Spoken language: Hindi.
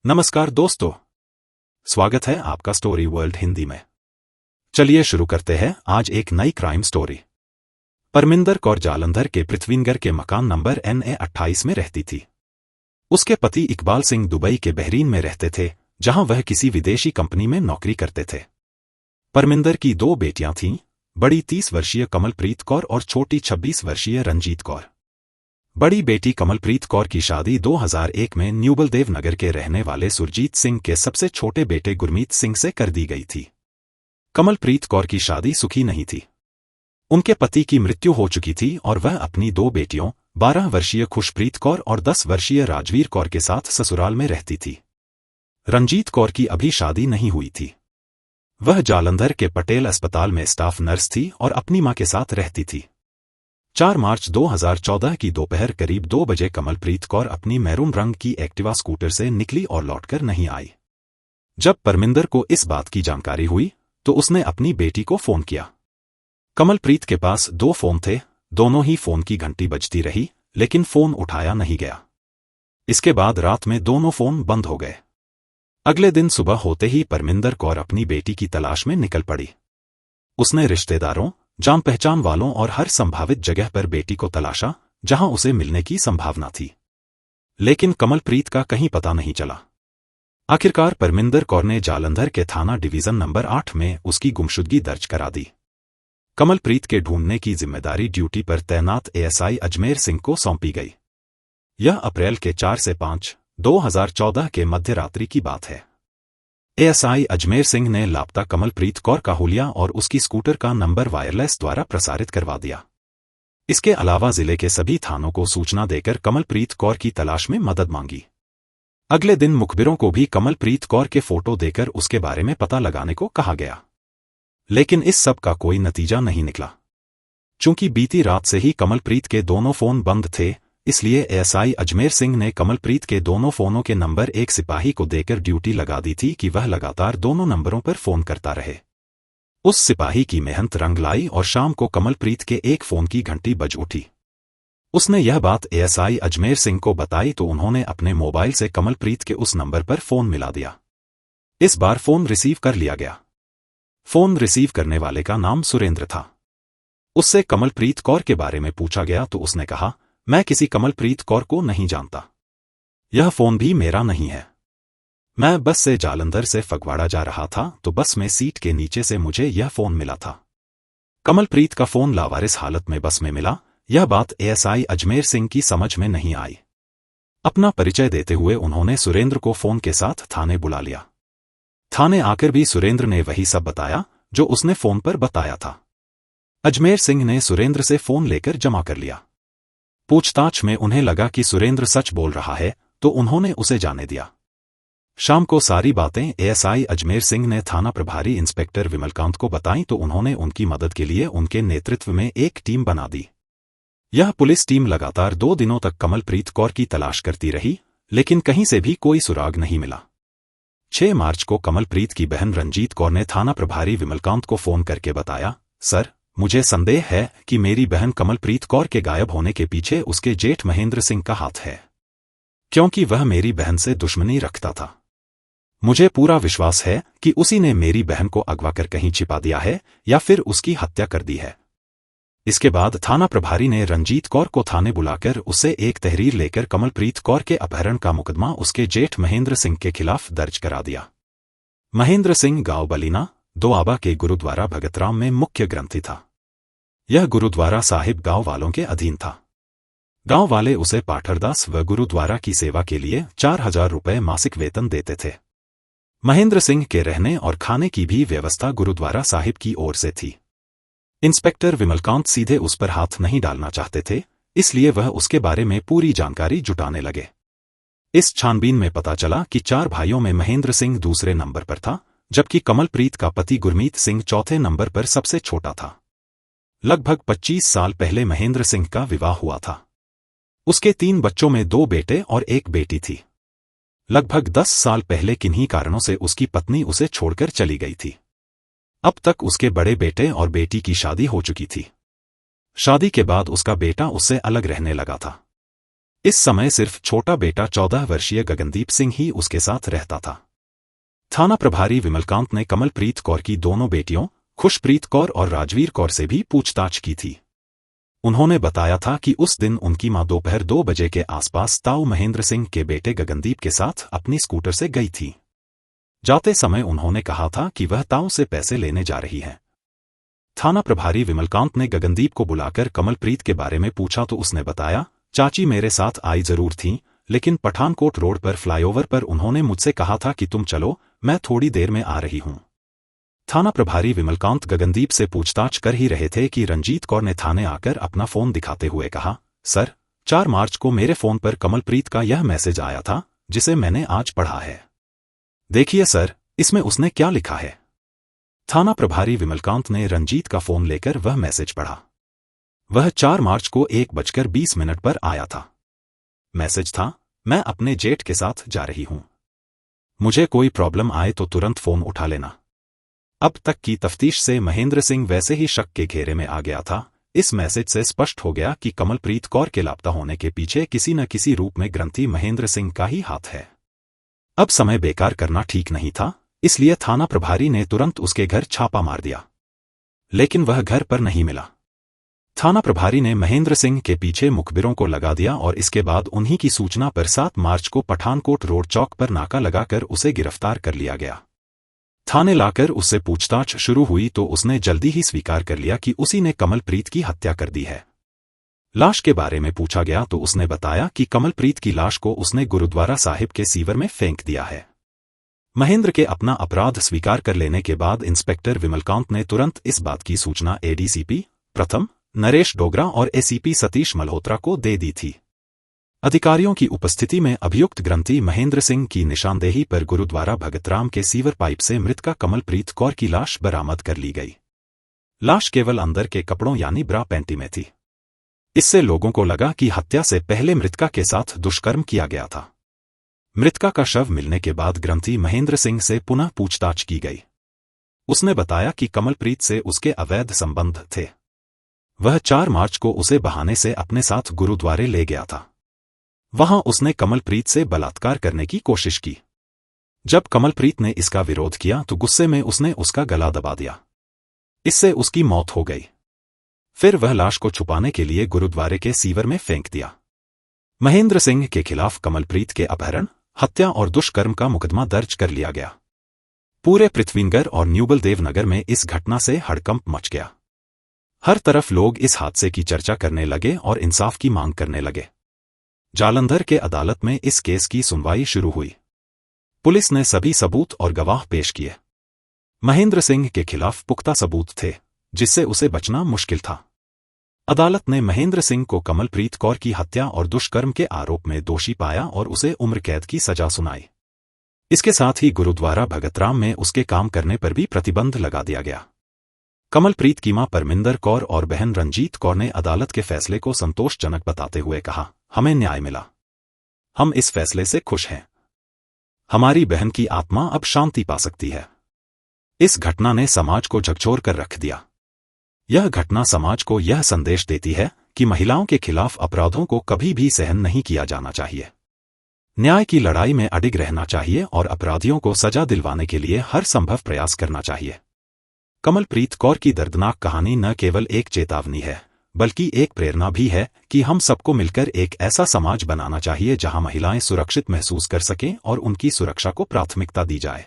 नमस्कार दोस्तों, स्वागत है आपका स्टोरी वर्ल्ड हिंदी में। चलिए शुरू करते हैं आज एक नई क्राइम स्टोरी। परमिंदर कौर जालंधर के पृथ्वीनगर के मकान नंबर NA 28 में रहती थी। उसके पति इकबाल सिंह दुबई के बहरीन में रहते थे, जहां वह किसी विदेशी कंपनी में नौकरी करते थे। परमिंदर की दो बेटियां थीं, बड़ी 30 वर्षीय कमलप्रीत कौर और छोटी 26 वर्षीय रंजीत कौर। बड़ी बेटी कमलप्रीत कौर की शादी 2001 में न्यू बलदेव नगर के रहने वाले सुरजीत सिंह के सबसे छोटे बेटे गुरमीत सिंह से कर दी गई थी। कमलप्रीत कौर की शादी सुखी नहीं थी। उनके पति की मृत्यु हो चुकी थी और वह अपनी दो बेटियों 12 वर्षीय खुशप्रीत कौर और 10 वर्षीय राजवीर कौर के साथ ससुराल में रहती थी। रंजीत कौर की अभी शादी नहीं हुई थी। वह जालंधर के पटेल अस्पताल में स्टाफ नर्स थी और अपनी मां के साथ रहती थी। 4 मार्च 2014 की दोपहर करीब 2 बजे कमलप्रीत कौर अपनी मैरून रंग की एक्टिवा स्कूटर से निकली और लौटकर नहीं आई। जब परमिंदर को इस बात की जानकारी हुई तो उसने अपनी बेटी को फोन किया। कमलप्रीत के पास 2 फोन थे, दोनों ही फोन की घंटी बजती रही, लेकिन फोन उठाया नहीं गया। इसके बाद रात में दोनों फोन बंद हो गए। अगले दिन सुबह होते ही परमिंदर कौर अपनी बेटी की तलाश में निकल पड़ी। उसने रिश्तेदारों, जान पहचान वालों और हर संभावित जगह पर बेटी को तलाशा जहां उसे मिलने की संभावना थी, लेकिन कमलप्रीत का कहीं पता नहीं चला। आखिरकार परमिंदर कौर ने जालंधर के थाना डिवीजन नंबर 8 में उसकी गुमशुदगी दर्ज करा दी। कमलप्रीत के ढूंढने की जिम्मेदारी ड्यूटी पर तैनात ASI अजमेर सिंह को सौंपी गई। यह अप्रैल के 4 से 5, 2014 के मध्य रात्रि की बात है। ASI अजमेर सिंह ने लापता कमलप्रीत कौर का हुलिया और उसकी स्कूटर का नंबर वायरलेस द्वारा प्रसारित करवा दिया। इसके अलावा जिले के सभी थानों को सूचना देकर कमलप्रीत कौर की तलाश में मदद मांगी। अगले दिन मुखबिरों को भी कमलप्रीत कौर के फोटो देकर उसके बारे में पता लगाने को कहा गया, लेकिन इस सब का कोई नतीजा नहीं निकला। चूंकि बीती रात से ही कमलप्रीत के दोनों फोन बंद थे, इसलिए ASI अजमेर सिंह ने कमलप्रीत के दोनों फोनों के नंबर एक सिपाही को देकर ड्यूटी लगा दी थी कि वह लगातार दोनों नंबरों पर फोन करता रहे। उस सिपाही की मेहनत रंग लाई और शाम को कमलप्रीत के एक फोन की घंटी बज उठी। उसने यह बात ASI अजमेर सिंह को बताई तो उन्होंने अपने मोबाइल से कमलप्रीत के उस नंबर पर फोन मिला दिया। इस बार फोन रिसीव कर लिया गया। फोन रिसीव करने वाले का नाम सुरेंद्र था। उससे कमलप्रीत कौर के बारे में पूछा गया तो उसने कहा, मैं किसी कमलप्रीत कौर को नहीं जानता। यह फोन भी मेरा नहीं है। मैं बस से जालंधर से फगवाड़ा जा रहा था तो बस में सीट के नीचे से मुझे यह फोन मिला था। कमलप्रीत का फोन लावारिस हालत में बस में मिला। यह बात ASI अजमेर सिंह की समझ में नहीं आई। अपना परिचय देते हुए उन्होंने सुरेंद्र को फोन के साथ थाने बुला लिया। थाने आकर भी सुरेंद्र ने वही सब बताया जो उसने फोन पर बताया था। अजमेर सिंह ने सुरेंद्र से फोन लेकर जमा कर लिया। पूछताछ में उन्हें लगा कि सुरेंद्र सच बोल रहा है तो उन्होंने उसे जाने दिया। शाम को सारी बातें ASI अजमेर सिंह ने थाना प्रभारी इंस्पेक्टर विमलकांत को बताईं तो उन्होंने उनकी मदद के लिए उनके नेतृत्व में एक टीम बना दी। यह पुलिस टीम लगातार 2 दिनों तक कमलप्रीत कौर की तलाश करती रही, लेकिन कहीं से भी कोई सुराग नहीं मिला। 6 मार्च को कमलप्रीत की बहन रंजीत कौर ने थाना प्रभारी विमलकांत को फोन करके बताया, सर, मुझे संदेह है कि मेरी बहन कमलप्रीत कौर के गायब होने के पीछे उसके जेठ महेंद्र सिंह का हाथ है, क्योंकि वह मेरी बहन से दुश्मनी रखता था। मुझे पूरा विश्वास है कि उसी ने मेरी बहन को अगवा कर कहीं छिपा दिया है या फिर उसकी हत्या कर दी है। इसके बाद थाना प्रभारी ने रंजीत कौर को थाने बुलाकर उससे एक तहरीर लेकर कमलप्रीत कौर के अपहरण का मुकदमा उसके जेठ महेंद्र सिंह के खिलाफ दर्ज करा दिया। महेंद्र सिंह गांव बलीना, दोआबा के गुरुद्वारा भगतराम में मुख्य ग्रंथी था। यह गुरुद्वारा साहिब गांव वालों के अधीन था। गांव वाले उसे पाठरदास व गुरुद्वारा की सेवा के लिए 4000 रुपये मासिक वेतन देते थे। महेंद्र सिंह के रहने और खाने की भी व्यवस्था गुरुद्वारा साहिब की ओर से थी। इंस्पेक्टर विमलकांत सीधे उस पर हाथ नहीं डालना चाहते थे, इसलिए वह उसके बारे में पूरी जानकारी जुटाने लगे। इस छानबीन में पता चला कि 4 भाइयों में महेंद्र सिंह दूसरे नंबर पर था, जबकि कमलप्रीत का पति गुरमीत सिंह चौथे नंबर पर सबसे छोटा था। लगभग 25 साल पहले महेंद्र सिंह का विवाह हुआ था। उसके 3 बच्चों में 2 बेटे और 1 बेटी थी। लगभग 10 साल पहले किन्हीं कारणों से उसकी पत्नी उसे छोड़कर चली गई थी। अब तक उसके बड़े बेटे और बेटी की शादी हो चुकी थी। शादी के बाद उसका बेटा उससे अलग रहने लगा था। इस समय सिर्फ छोटा बेटा 14 वर्षीय गगनदीप सिंह ही उसके साथ रहता था। थाना प्रभारी विमलकांत ने कमलप्रीत कौर की दोनों बेटियों खुशप्रीत कौर और राजवीर कौर से भी पूछताछ की थी। उन्होंने बताया था कि उस दिन उनकी मां दोपहर 2 बजे के आसपास ताऊ महेंद्र सिंह के बेटे गगनदीप के साथ अपनी स्कूटर से गई थी। जाते समय उन्होंने कहा था कि वह ताऊ से पैसे लेने जा रही है। थाना प्रभारी विमलकांत ने गगनदीप को बुलाकर कमलप्रीत के बारे में पूछा तो उसने बताया, चाची मेरे साथ आई जरूर थी, लेकिन पठानकोट रोड पर फ्लाईओवर पर उन्होंने मुझसे कहा था कि तुम चलो, मैं थोड़ी देर में आ रही हूं। थाना प्रभारी विमलकांत गगनदीप से पूछताछ कर ही रहे थे कि रंजीत कौर ने थाने आकर अपना फोन दिखाते हुए कहा, सर, 4 मार्च को मेरे फोन पर कमलप्रीत का यह मैसेज आया था, जिसे मैंने आज पढ़ा है। देखिए सर, इसमें उसने क्या लिखा है। थाना प्रभारी विमलकांत ने रंजीत का फोन लेकर वह मैसेज पढ़ा। वह 4 मार्च को 1:20 पर आया था। मैसेज था, मैं अपने जेठ के साथ जा रही हूं। मुझे कोई प्रॉब्लम आए तो तुरंत फोन उठा लेना। अब तक की तफ्तीश से महेंद्र सिंह वैसे ही शक के घेरे में आ गया था। इस मैसेज से स्पष्ट हो गया कि कमलप्रीत कौर के लापता होने के पीछे किसी न किसी रूप में ग्रंथी महेंद्र सिंह का ही हाथ है। अब समय बेकार करना ठीक नहीं था, इसलिए थाना प्रभारी ने तुरंत उसके घर छापा मार दिया। लेकिन वह घर पर नहीं मिला। थाना प्रभारी ने महेंद्र सिंह के पीछे मुखबिरों को लगा दिया और इसके बाद उन्हीं की सूचना पर 7 मार्च को पठानकोट रोड चौक पर नाका लगाकर उसे गिरफ्तार कर लिया गया। थाने लाकर उससे पूछताछ शुरू हुई तो उसने जल्दी ही स्वीकार कर लिया कि उसी ने कमलप्रीत की हत्या कर दी है। लाश के बारे में पूछा गया तो उसने बताया कि कमलप्रीत की लाश को उसने गुरुद्वारा साहिब के सीवर में फेंक दिया है। महेंद्र के अपना अपराध स्वीकार कर लेने के बाद इंस्पेक्टर विमलकांत ने तुरंत इस बात की सूचना एडीसीपी प्रथम नरेश डोगरा और एसीपी सतीश मल्होत्रा को दे दी थी। अधिकारियों की उपस्थिति में अभियुक्त ग्रंथी महेंद्र सिंह की निशानदेही पर गुरुद्वारा भगतराम के सीवर पाइप से मृतका कमलप्रीत कौर की लाश बरामद कर ली गई। लाश केवल अंदर के कपड़ों यानी ब्रा पैंटी में थी। इससे लोगों को लगा कि हत्या से पहले मृतका के साथ दुष्कर्म किया गया था। मृतका का शव मिलने के बाद ग्रंथी महेंद्र सिंह से पुनः पूछताछ की गई। उसने बताया कि कमलप्रीत से उसके अवैध संबंध थे। वह 4 मार्च को उसे बहाने से अपने साथ गुरुद्वारे ले गया था। वहां उसने कमलप्रीत से बलात्कार करने की कोशिश की। जब कमलप्रीत ने इसका विरोध किया तो गुस्से में उसने उसका गला दबा दिया। इससे उसकी मौत हो गई। फिर वह लाश को छुपाने के लिए गुरुद्वारे के सीवर में फेंक दिया। महेंद्र सिंह के खिलाफ कमलप्रीत के अपहरण, हत्या और दुष्कर्म का मुकदमा दर्ज कर लिया गया। पूरे पृथ्वीनगर और न्यूबलदेव नगर में इस घटना से हड़कंप मच गया। हर तरफ लोग इस हादसे की चर्चा करने लगे और इंसाफ की मांग करने लगे। जालंधर के अदालत में इस केस की सुनवाई शुरू हुई। पुलिस ने सभी सबूत और गवाह पेश किए। महेंद्र सिंह के खिलाफ पुख्ता सबूत थे, जिससे उसे बचना मुश्किल था। अदालत ने महेंद्र सिंह को कमलप्रीत कौर की हत्या और दुष्कर्म के आरोप में दोषी पाया और उसे उम्र कैद की सजा सुनाई। इसके साथ ही गुरुद्वारा भगतराम में उसके काम करने पर भी प्रतिबंध लगा दिया गया। कमलप्रीत की मां परमिंदर कौर और बहन रंजीत कौर ने अदालत के फैसले को संतोषजनक बताते हुए कहा, हमें न्याय मिला। हम इस फैसले से खुश हैं। हमारी बहन की आत्मा अब शांति पा सकती है। इस घटना ने समाज को झकझोर कर रख दिया। यह घटना समाज को यह संदेश देती है कि महिलाओं के खिलाफ अपराधों को कभी भी सहन नहीं किया जाना चाहिए। न्याय की लड़ाई में अडिग रहना चाहिए और अपराधियों को सजा दिलवाने के लिए हर संभव प्रयास करना चाहिए। कमलप्रीत कौर की दर्दनाक कहानी न केवल एक चेतावनी है, बल्कि एक प्रेरणा भी है कि हम सबको मिलकर एक ऐसा समाज बनाना चाहिए जहां महिलाएं सुरक्षित महसूस कर सकें और उनकी सुरक्षा को प्राथमिकता दी जाए।